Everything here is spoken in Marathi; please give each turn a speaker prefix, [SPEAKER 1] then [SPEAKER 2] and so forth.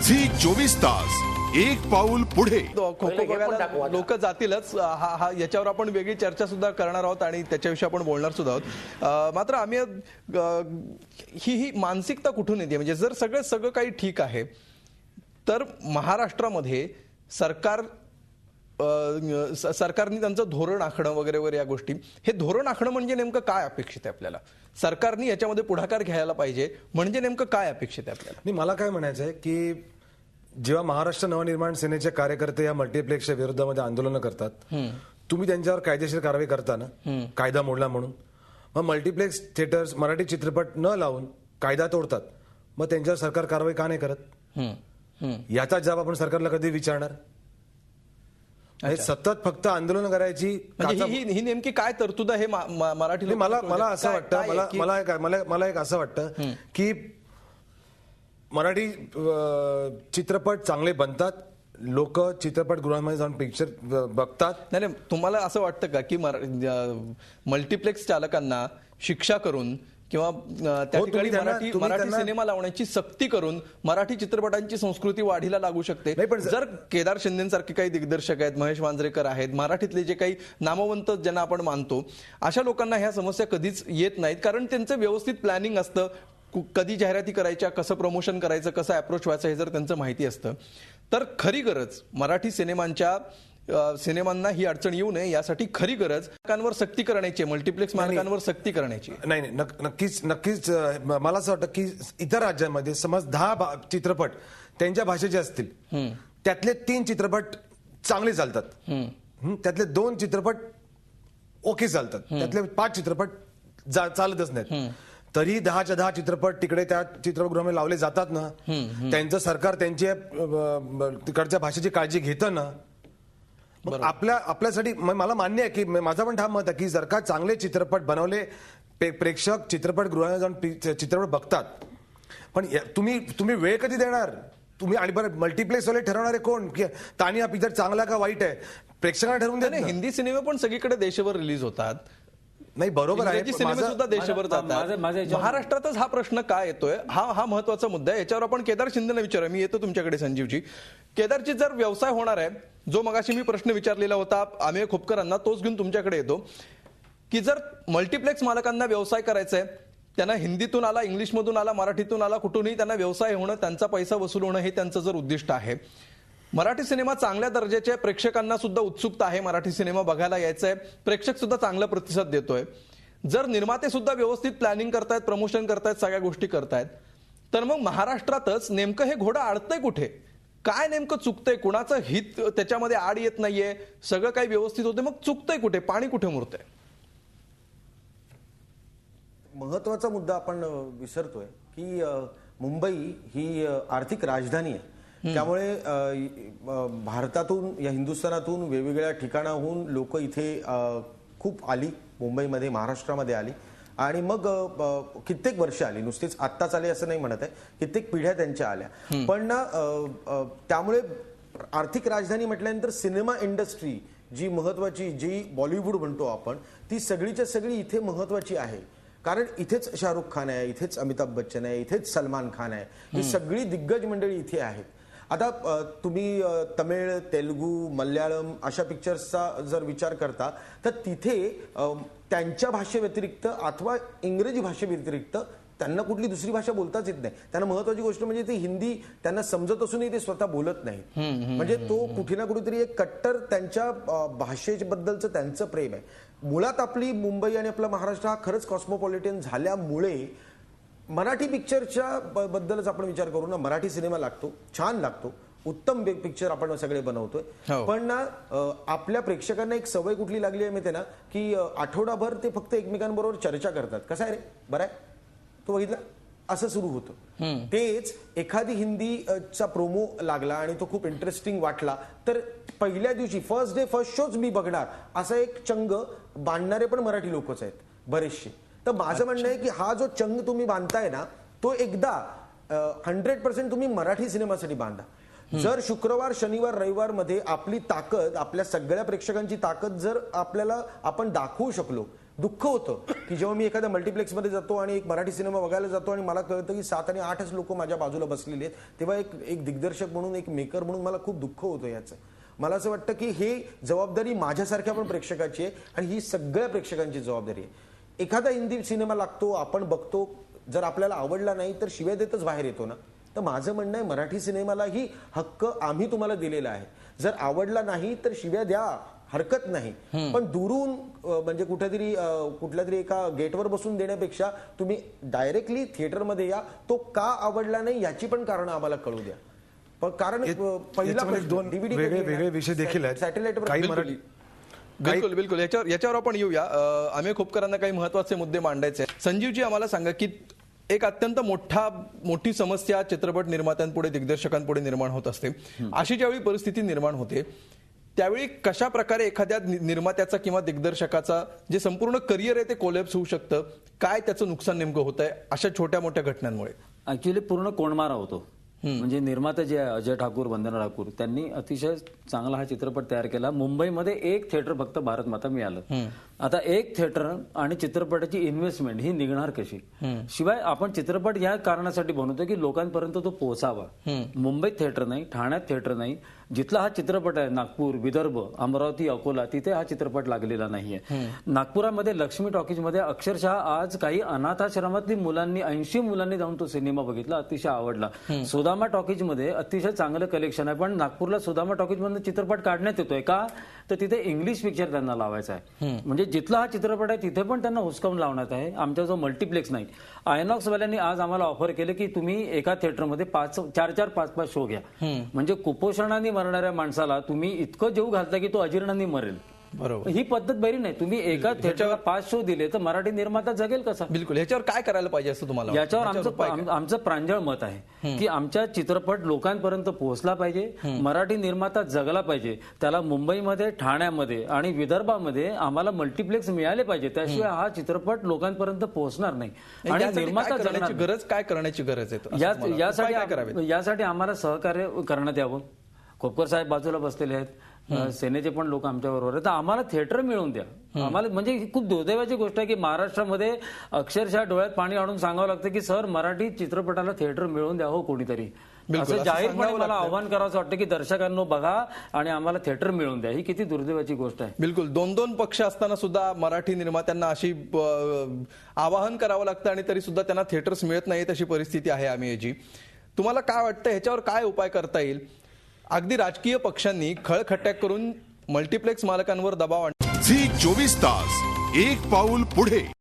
[SPEAKER 1] झी 24 तास एक पाऊल पुढे.
[SPEAKER 2] खो खो बघायला लोक जातीलच, याच्यावर आपण वेगळी चर्चा सुद्धा करणार आहोत आणि त्याच्याविषयी आपण बोलणार सुद्धा आहोत. मात्र आम्ही ही मानसिकता कुठून येते, म्हणजे जर सगळं काही ठीक आहे तर महाराष्ट्रामध्ये सरकारने त्यांचं धोरण आखणं वगैरे वगैरे या गोष्टी, हे धोरण आखणं म्हणजे नेमकं काय अपेक्षित आहे आपल्याला? सरकारने याच्यामध्ये पुढाकार घ्यायला पाहिजे म्हणजे नेमकं काय अपेक्षित आहे आपल्याला?
[SPEAKER 3] मला काय म्हणायचं आहे की जेव्हा महाराष्ट्र नवनिर्माण सेनेचे कार्यकर्ते या मल्टिप्लेक्सच्या विरोधामध्ये आंदोलन करतात, तुम्ही त्यांच्यावर कायदेशीर कारवाई करता ना, कायदा मोडला म्हणून. मग मल्टिप्लेक्स थिएटर्स मराठी चित्रपट न लावून कायदा तोडतात, मग त्यांच्यावर सरकार कारवाई का नाही करत? याचा जबाब आपण सरकारला कधी विचारणार? सतत फक्त आंदोलन करायची
[SPEAKER 2] ही नेमकी काय तरतूद आहे मराठी?
[SPEAKER 3] मला असं वाटतं, मला एक असं वाटतं की मराठी चित्रपट चांगले बनतात, लोक चित्रपटगृहांमध्ये जाऊन पिक्चर बघतात.
[SPEAKER 2] नाही, तुम्हाला असं वाटतं का की मल्टिप्लेक्स चालकांना शिक्षा करून किंवा त्या ठिकाणी मराठी सिनेमा लावण्याची सक्ती करून मराठी चित्रपटांची संस्कृती वाढीला लागू शकते? जर केदार शिंदेसारखे काही दिग्दर्शक आहेत, महेश मांजरेकर आहेत, मराठीतले जे काही नामवंत ज्यांना आपण मानतो, अशा लोकांना ह्या समस्या कधीच येत नाहीत, कारण त्यांचं व्यवस्थित प्लॅनिंग असतं. कधी जाहिराती करायच्या, कसं प्रमोशन करायचं, कसं अप्रोच व्हायचं हे जर त्यांचं माहिती असतं तर खरी गरज मराठी सिनेमांना ही अडचण येऊ नये यासाठी खरी गरज मालकांवर सक्ती करण्याची, मल्टिप्लेक्स मालकांवर सक्ती करण्याची.
[SPEAKER 3] नाही, नक्कीच मला असं वाटतं की इतर राज्यांमध्ये समज 10 चित्रपट त्यांच्या भाषेचे असतील, त्यातले 3 चित्रपट चांगले चालतात, त्यातले 2 चित्रपट ओके चालतात, त्यातले 5 चित्रपट चालतच नाहीत, तरी 10च्या 10 चित्रपट तिकडे त्या चित्रपटगृहामध्ये लावले जातात ना. त्यांचं सरकार त्यांच्या तिकडच्या भाषेची काळजी घेतं ना. आपल्यासाठी मला मान्य आहे की माझा पण ठाम मत आहे की जर का चांगले चित्रपट बनवले, प्रेक्षक चित्रपटगृहात जाऊन चित्रपट बघतात, पण तुम्ही वेळ कधी देणार? तुम्ही आणि बरं मल्टिप्लेक्स वाले ठरवणारे कोण की तानी हा पिक्चर चांगला का वाईट आहे? प्रेक्षकांना ठरवून देत.
[SPEAKER 2] हिंदी सिनेमे पण सगळीकडे देशभर रिलीज होतात.
[SPEAKER 3] नाही, बरोबर आहे,
[SPEAKER 2] सिनेमे सुद्धा देशभर जातात. महाराष्ट्रातच हा प्रश्न काय येतोय, हा महत्वाचा मुद्दा आहे. याच्यावर आपण केदार शिंदेना विचारूया. मी येतो तुमच्याकडे संजीवजी. केदारची जर व्यवसाय होणार आहे, जो मगाशी मी प्रश्न विचारलेला होता अमेय खोपकरांना, तोच घेऊन तुमच्याकडे येतो की जर मल्टिप्लेक्स मालकांना व्यवसाय करायचा आहे, त्यांना हिंदीतून आला, इंग्लिशमधून आला, मराठीतून आला, कुठूनही त्यांना व्यवसाय होणं, त्यांचा पैसा वसूल होणं हे त्यांचं जर उद्दिष्ट आहे, मराठी सिनेमा चांगल्या दर्जाचे, प्रेक्षकांना सुद्धा उत्सुकता आहे मराठी सिनेमा बघायला यायचंय, प्रेक्षक सुद्धा चांगला प्रतिसाद देतोय, जर निर्माते सुद्धा व्यवस्थित प्लॅनिंग करतायत, प्रमोशन करतायत, सगळ्या गोष्टी करतायत, तर मग महाराष्ट्रातच नेमकं हे घोडं अडतंय कुठे? काय नेमकं चुकतंय? कुणाचं हित त्याच्यामध्ये आड येत नाहीये, सगळं काही व्यवस्थित होते, मग चुकतंय कुठे? पाणी कुठे मुरतंय?
[SPEAKER 4] महत्वाचा मुद्दा आपण विसरतोय की मुंबई ही आर्थिक राजधानी आहे. त्यामुळे भारतातून या हिंदुस्थानातून वेगवेगळ्या ठिकाणाहून लोक इथे खूप आली, मुंबईमध्ये, महाराष्ट्रामध्ये आली आणि मग कित्येक वर्ष आली, नुसतीच आत्ताच आली असं नाही म्हणत आहे, कित्येक पिढ्या त्यांच्या आल्या. पण ना त्यामुळे आर्थिक राजधानी म्हटल्यानंतर सिनेमा इंडस्ट्री जी महत्वाची, जी बॉलिवूड म्हणतो आपण, ती सगळीच्या सगळी इथे महत्वाची आहे. कारण इथेच शाहरुख खान आहे, इथेच अमिताभ बच्चन आहे, इथेच सलमान खान आहे, ही सगळी दिग्गज मंडळी इथे आहेत. आता तुम्ही तमिळ, तेलुगू, मल्याळम अशा पिक्चर्सचा जर विचार करता तर तिथे त्यांच्या भाषेव्यतिरिक्त अथवा इंग्रजी भाषेव्यतिरिक्त त्यांना कुठली दुसरी भाषा बोलताच येत नाही. त्यांना महत्वाची गोष्ट म्हणजे ती हिंदी त्यांना समजत असूनही ते स्वतः बोलत नाहीत. म्हणजे तो कुठे ना कुठेतरी एक कट्टर त्यांच्या भाषेबद्दलचं त्यांचं प्रेम आहे. मुळात आपली मुंबई आणि आपला महाराष्ट्र हा खरंच कॉस्मोपॉलिटन झाल्यामुळे मराठी पिक्चरच्या बद्दलच आपण विचार करू ना, मराठी सिनेमा लागतो, छान लागतो, उत्तम पिक्चर आपण सगळे बनवतोय, पण ना आपल्या प्रेक्षकांना एक सवय कुठली लागली आहे माहिती आहे ना, की आठवडाभर ते फक्त एकमेकांबरोबर चर्चा करतात, कसा आहे रे, बरं आहे, तो बघितला, असं सुरू होतं. तेच एखादी हिंदीचा प्रोमो लागला आणि तो खूप इंटरेस्टिंग वाटला तर पहिल्या दिवशी फर्स्ट डे फर्स्ट शोच मी बघणार असा एक चंग बांधणारे पण मराठी लोकच आहेत बरेचसे. तर माझं म्हणणं आहे की हा जो चंग तुम्ही बांधताय ना, तो एकदा 100% तुम्ही मराठी सिनेमासाठी बांधा. जर शुक्रवार, शनिवार, रविवार मध्ये आपली ताकद, आपल्या सगळ्या प्रेक्षकांची ताकद जर आपण दाखवू शकलो, दुःख होतं की जेव्हा मी एखाद्या मल्टिप्लेक्समध्ये जातो आणि एक मराठी सिनेमा बघायला जातो आणि मला कळतं की 7 आणि 8च लोक माझ्या बाजूला बसलेले आहेत, तेव्हा एक दिग्दर्शक म्हणून, एक मेकर म्हणून मला खूप दुःख होतं याचं. मला असं वाटतं की हे जबाबदारी माझ्यासारख्या पण प्रेक्षकाची आहे आणि ही सगळ्या प्रेक्षकांची जबाबदारी आहे. एखादा हिंदी सिनेमा लागतो, आपण बघतो, जर आपल्याला आवडला नाही तर शिव्या देतच बाहेर येतो ना. तर माझं म्हणणं आहे, मराठी सिनेमालाही हक्क आम्ही तुम्हाला दिलेला आहे. जर आवडला नाही तर शिव्या द्या, हरकत नाही, पण दुरून म्हणजे कुठल्या तरी एका गेटवर बसून देण्यापेक्षा तुम्ही डायरेक्टली थिएटरमध्ये या. तो का आवडला नाही याची पण कारण आम्हाला कळू द्या. पण कारण पहिला
[SPEAKER 3] दोन वेगळे विषय देखील आहेत.
[SPEAKER 4] सॅटेलाइटवर
[SPEAKER 3] काही मराठी
[SPEAKER 2] बिलकुल बिलकुल याच्यावर आपण येऊया. अमेय खोपकरांना काही महत्वाचे मुद्दे मांडायचे आहेत. संजीवजी, आम्हाला सांगा की एक अत्यंत मोठी समस्या चित्रपट निर्मात्यांपुढे, दिग्दर्शकांपुढे निर्माण होत असते. अशी ज्यावेळी परिस्थिती निर्माण होते त्यावेळी कशा प्रकारे एखाद्या निर्मात्याचा किंवा दिग्दर्शकाचा जे संपूर्ण करिअर आहे ते कोलॅप्स होऊ शकतं, काय त्याचं नुकसान नेमकं होत आहे अशा छोट्या मोठ्या घटनांमुळे?
[SPEAKER 5] ऍक्च्युली पूर्ण कोंडमारा होतो. म्हणजे निर्माता जे आहे अजय ठाकूर, वंदना ठाकूर, त्यांनी अतिशय चांगला हा चित्रपट तयार केला. मुंबईमध्ये एक थिएटर फक्त भारत माता मिळालं. आता एक थिएटर आणि चित्रपटाची इन्व्हेस्टमेंट ही निघणार कशी? शिवाय आपण चित्रपट या कारणासाठी बनवतो की लोकांपर्यंत तो पोहोचावा. मुंबईत थिएटर नाही, ठाण्यात थिएटर नाही. जिथला हा चित्रपट आहे, नागपूर, विदर्भ, अमरावती, अकोला, तिथे हा चित्रपट लागलेला नाहीये. नागपुरामध्ये लक्ष्मी टॉकीजमध्ये अक्षरशः आज काही अनाथाश्रमातली मुलांनी, 80 मुलांनी जाऊन तो सिनेमा बघितला, अतिशय आवडला. सुदामा टॉकीजमध्ये अतिशय चांगलं कलेक्शन आहे, पण नागपूरला सुदामा टॉकीजमधून चित्रपट काढण्यात येतोय का? तर तिथे इंग्लिश पिक्चर त्यांना लावायचा आहे. म्हणजे जिथला हा चित्रपट आहे तिथे पण त्यांना हुसकावून लावण्यात आहे. आमचा जो मल्टिप्लेक्स नाही, आयनॉक्स वाल्यांनी आज आम्हाला ऑफर केले की तुम्ही एका थिएटरमध्ये 4-4, 5-5 शो घ्या. म्हणजे कुपोषणाने मरणाऱ्या माणसाला तुम्ही इतकं जीव घालता की तो अजीर्णांनी मरेल.
[SPEAKER 2] बरोबर,
[SPEAKER 5] ही पद्धत बरी नाही. तुम्ही एका थिएटरला 5 शो दिले तर मराठी निर्माता जगेल कसा?
[SPEAKER 2] बिलकुल. ह्याच्यावर काय करायला पाहिजे असं तुम्हाला?
[SPEAKER 5] याच्यावर आमचं प्रांजळ मत आहे की आमच्या चित्रपट लोकांपर्यंत पोहोचला पाहिजे, मराठी निर्माता जगला पाहिजे. त्याला मुंबईमध्ये, ठाण्यामध्ये आणि विदर्भामध्ये आम्हाला मल्टिप्लेक्स मिळाले पाहिजे, त्याशिवाय हा चित्रपट लोकांपर्यंत पोहोचणार नाही. आणि निर्माता जगण्याची
[SPEAKER 2] गरज काय करण्याची गरज आहे?
[SPEAKER 5] यासाठी आम्हाला सहकार्य करण्यात यावं. खोपकर साहेब बाजूला बसलेले आहेत, सेनेचे पण लोक आमच्या बरोबर आहेत. तर आम्हाला थिएटर मिळवून द्या. आम्हाला म्हणजे खूप दुर्दैवाची गोष्ट आहे की महाराष्ट्रामध्ये अक्षरशः डोळ्यात पाणी आणून सांगावं लागतं की सर, मराठी चित्रपटाला थिएटर मिळवून द्या हो कोणीतरी. असं जाहीरपणे मला आव्हान करावं वाटतं की दर्शकांनो बघा आणि आम्हाला थिएटर मिळवून द्या. ही किती दुर्दैवाची गोष्ट आहे.
[SPEAKER 2] बिलकुल. 2-2 पक्ष असताना सुद्धा मराठी निर्मात्यांना अशी आवाहन करावं लागतं आणि तरी सुद्धा त्यांना थिएटर्स मिळत नाहीत अशी परिस्थिती आहे. अमेयजी, तुम्हाला काय वाटतं ह्याच्यावर काय उपाय करता येईल? अगदी राजकीय पक्षांनी खळखट्ट्या करून मल्टिप्लेक्स मालकांवर दबाव
[SPEAKER 1] झी 24 तास, एक पाऊल पुढे.